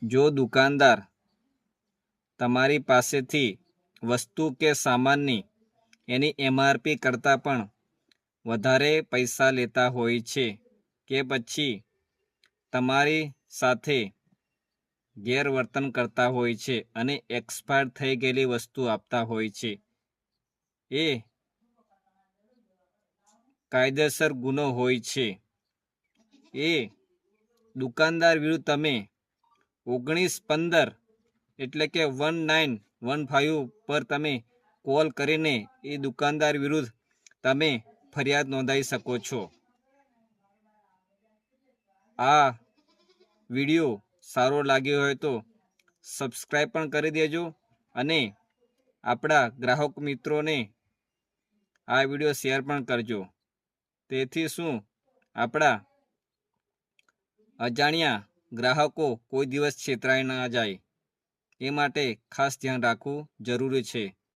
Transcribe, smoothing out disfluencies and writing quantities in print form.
જો દુકાનદાર તમારી પાસેથી વસ્તુ કે સામાનની એની MRP કરતાં પણ વધારે પૈસા લેતા હોય છે કે પછી તમારી સાથે ગેરવર્તન કરતા હોય છે અને એક્સપાયર થઈ ગયેલી વસ્તુ આપતા હોય છે, એ કાયદેસર ગુનો હોય છે. એ દુકાનદાર વિરુદ્ધ તમે 1915 એટલે કે 1915 પર તમે કોલ કરીને એ દુકાનદાર વિરુદ્ધ તમે ફરિયાદ નોંધાવી શકો છો. આ વિડીયો સારો લાગ્યો હોય તો સબસ્ક્રાઈબ પણ કરી દેજો અને આપણા ગ્રાહક મિત્રોને આ વિડીયો શેર પણ કરજો. તેથી શું આપણા અજાણ્યા ગ્રાહકો કોઈ દિવસ છેતરાઈ ના જાય, એ માટે ખાસ ધ્યાન રાખવું જરૂરી છે.